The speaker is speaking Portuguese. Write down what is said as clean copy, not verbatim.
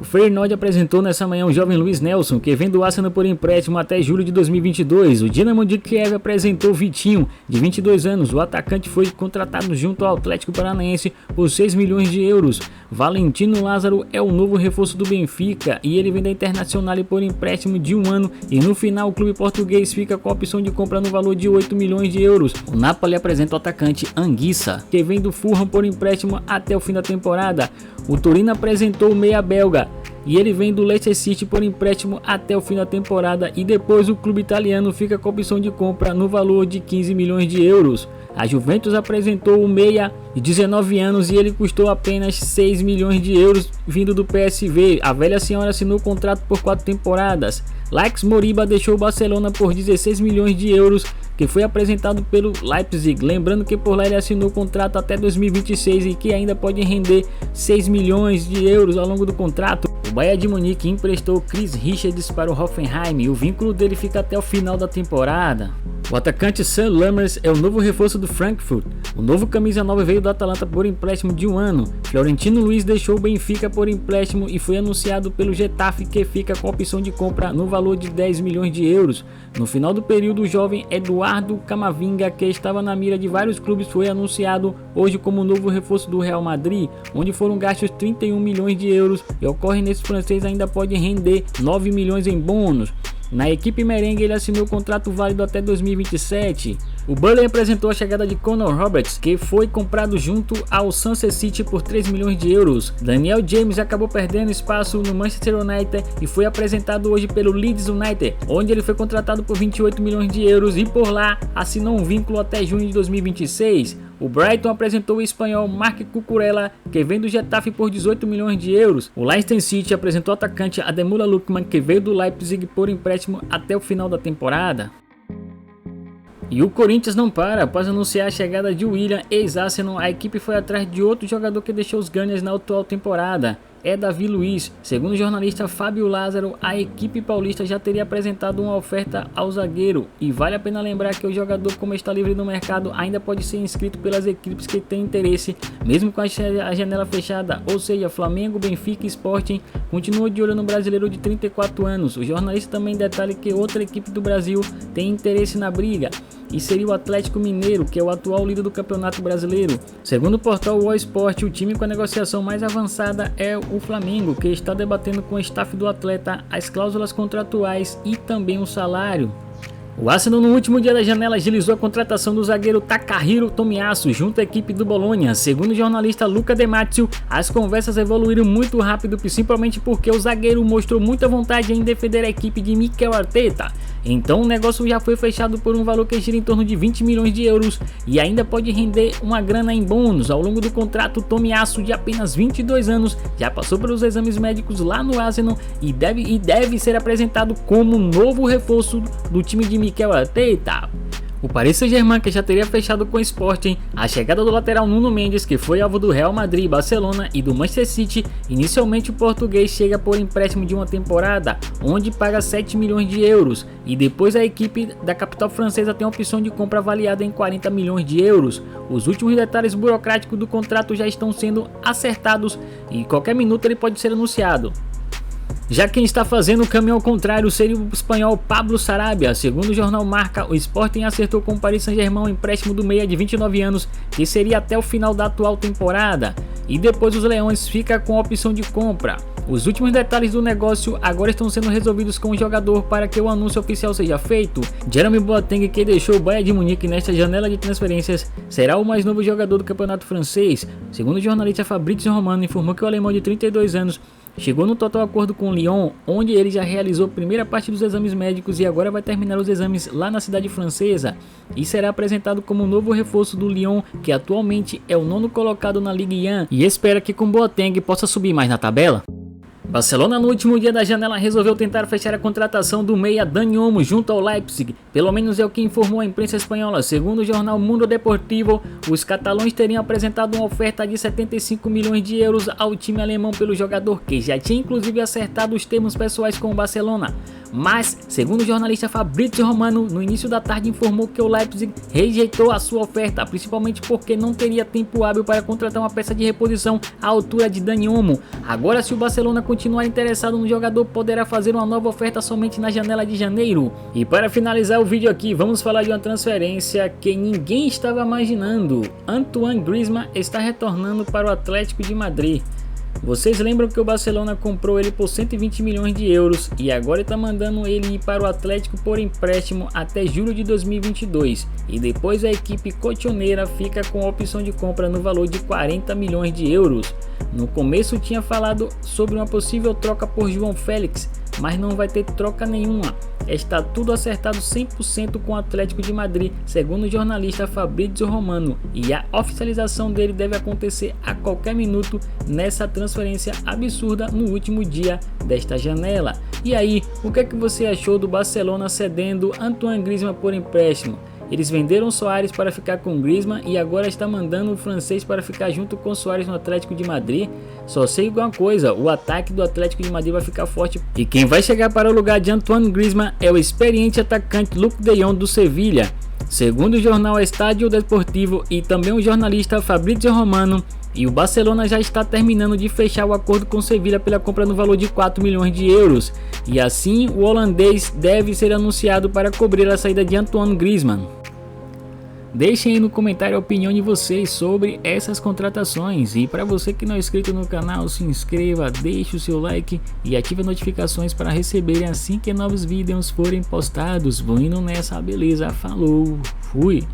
O Feyenoord apresentou nessa manhã o jovem Luiz Nelson, que vem do Arsenal por empréstimo até julho de 2022. O Dinamo de Kiev apresentou Vitinho, de 22 anos. O atacante foi contratado junto ao Atlético Paranaense por 6 milhões de euros. Valentino Lázaro é o novo reforço do Benfica e ele vem da Internacional por empréstimo de 1 ano. E no final o clube português fica com a opção de compra no valor de 8 milhões de euros. O Napoli apresenta o atacante Anguissa, que vem do Fulham por empréstimo até o fim da temporada. O Torino apresentou o meia belga e ele vem do Leicester City por empréstimo até o fim da temporada, e depois o clube italiano fica com a opção de compra no valor de 15 milhões de euros. A Juventus apresentou o meia de 19 anos e ele custou apenas 6 milhões de euros vindo do PSV. A velha senhora assinou contrato por 4 temporadas. Lax Moriba deixou o Barcelona por 16 milhões de euros, que foi apresentado pelo Leipzig. Lembrando que por lá ele assinou contrato até 2026 e que ainda pode render 6 milhões de euros ao longo do contrato. O Bayern de Munique emprestou Chris Richards para o Hoffenheim e o vínculo dele fica até o final da temporada. O atacante Sam Lammers é o novo reforço do Frankfurt. O novo camisa 9 veio do Atalanta por empréstimo de 1 ano. Florentino Luiz deixou o Benfica por empréstimo e foi anunciado pelo Getafe, que fica com a opção de compra no valor de 10 milhões de euros. No final do período, o jovem Eduardo Camavinga, que estava na mira de vários clubes, foi anunciado hoje como novo reforço do Real Madrid, onde foram gastos 31 milhões de euros e o correnense francês ainda pode render 9 milhões em bônus. Na equipe merengue ele assinou contrato válido até 2027. O Burnley apresentou a chegada de Connor Roberts, que foi comprado junto ao Sunset City por 3 milhões de euros. Daniel James acabou perdendo espaço no Manchester United e foi apresentado hoje pelo Leeds United, onde ele foi contratado por 28 milhões de euros e por lá assinou um vínculo até junho de 2026. O Brighton apresentou o espanhol Marc Cucurella, que vem do Getafe por 18 milhões de euros. O Leicester City apresentou o atacante Ademola Lookman, que veio do Leipzig por empréstimo até o final da temporada. E o Corinthians não para. Após anunciar a chegada de William, ex-Arsenal, a equipe foi atrás de outro jogador que deixou os Gunners na atual temporada. É Davi Luiz. Segundo o jornalista Fábio Lázaro, a equipe paulista já teria apresentado uma oferta ao zagueiro. E vale a pena lembrar que o jogador, como está livre no mercado, ainda pode ser inscrito pelas equipes que têm interesse, mesmo com a janela fechada. Ou seja, Flamengo, Benfica e Sporting continuam de olho no brasileiro de 34 anos. O jornalista também detalha que outra equipe do Brasil tem interesse na briga, e seria o Atlético Mineiro, que é o atual líder do Campeonato Brasileiro. Segundo o portal All Sport, o time com a negociação mais avançada é o Flamengo, que está debatendo com o staff do atleta as cláusulas contratuais e também o salário. O Arsenal no último dia da janela agilizou a contratação do zagueiro Takahiro Tomiyasu junto à equipe do Bolonha. Segundo o jornalista Luca De Marzio, as conversas evoluíram muito rápido, principalmente porque o zagueiro mostrou muita vontade em defender a equipe de Mikel Arteta. Então o negócio já foi fechado por um valor que gira em torno de 20 milhões de euros e ainda pode render uma grana em bônus. Ao longo do contrato, Tomiyasu, de apenas 22 anos, já passou pelos exames médicos lá no Arsenal e deve ser apresentado como novo reforço do time de Mikel Arteta. O Paris Saint-Germain, que já teria fechado com o Sporting a chegada do lateral Nuno Mendes, que foi alvo do Real Madrid, Barcelona e do Manchester City. Inicialmente o português chega por empréstimo de uma temporada, onde paga 7 milhões de euros, e depois a equipe da capital francesa tem a opção de compra avaliada em 40 milhões de euros. Os últimos detalhes burocráticos do contrato já estão sendo acertados e qualquer minuto ele pode ser anunciado. Já quem está fazendo o caminho ao contrário seria o espanhol Pablo Sarabia. Segundo o jornal Marca, o Sporting acertou com o Paris Saint-Germain um empréstimo do meia de 29 anos, que seria até o final da atual temporada. E depois os Leões ficam com a opção de compra. Os últimos detalhes do negócio agora estão sendo resolvidos com o jogador para que o anúncio oficial seja feito. Jeremy Boateng, que deixou o Bayern de Munique nesta janela de transferências, será o mais novo jogador do campeonato francês. Segundo o jornalista Fabrizio Romano, informou que o alemão de 32 anos chegou no total acordo com o Lyon, onde ele já realizou a primeira parte dos exames médicos e agora vai terminar os exames lá na cidade francesa e será apresentado como novo reforço do Lyon, que atualmente é o 9º colocado na Ligue 1 e espera que com Boateng possa subir mais na tabela. Barcelona no último dia da janela resolveu tentar fechar a contratação do meia Dani Olmo junto ao Leipzig, pelo menos é o que informou a imprensa espanhola. Segundo o jornal Mundo Deportivo, os catalães teriam apresentado uma oferta de 75 milhões de euros ao time alemão pelo jogador, que já tinha inclusive acertado os termos pessoais com o Barcelona. Mas, segundo o jornalista Fabrizio Romano, no início da tarde informou que o Leipzig rejeitou a sua oferta, principalmente porque não teria tempo hábil para contratar uma peça de reposição à altura de Dani Olmo. Agora, se o Barcelona continuar interessado no jogador, poderá fazer uma nova oferta somente na janela de janeiro. E para finalizar o vídeo aqui, vamos falar de uma transferência que ninguém estava imaginando. Antoine Griezmann está retornando para o Atlético de Madrid. Vocês lembram que o Barcelona comprou ele por 120 milhões de euros e agora está mandando ele ir para o Atlético por empréstimo até julho de 2022, e depois a equipe cotoneira fica com a opção de compra no valor de 40 milhões de euros. No começo tinha falado sobre uma possível troca por João Félix, mas não vai ter troca nenhuma. Está tudo acertado 100% com o Atlético de Madrid, segundo o jornalista Fabrizio Romano, e a oficialização dele deve acontecer a qualquer minuto nessa transferência absurda no último dia desta janela. E aí, o que é que você achou do Barcelona cedendo Antoine Griezmann por empréstimo? Eles venderam Soares para ficar com Griezmann e agora está mandando o francês para ficar junto com Soares no Atlético de Madrid. Só sei uma coisa, o ataque do Atlético de Madrid vai ficar forte e quem vai chegar para o lugar de Antoine Griezmann é o experiente atacante Luuk de Jong do Sevilha. Segundo o jornal Estádio Deportivo e também o jornalista Fabrizio Romano, e o Barcelona já está terminando de fechar o acordo com o Sevilha pela compra no valor de 4 milhões de euros. E assim o holandês deve ser anunciado para cobrir a saída de Antoine Griezmann. Deixem aí no comentário a opinião de vocês sobre essas contratações. E para você que não é inscrito no canal, se inscreva, deixe o seu like e ative as notificações para receberem assim que novos vídeos forem postados. Vou indo nessa, beleza? Falou, fui!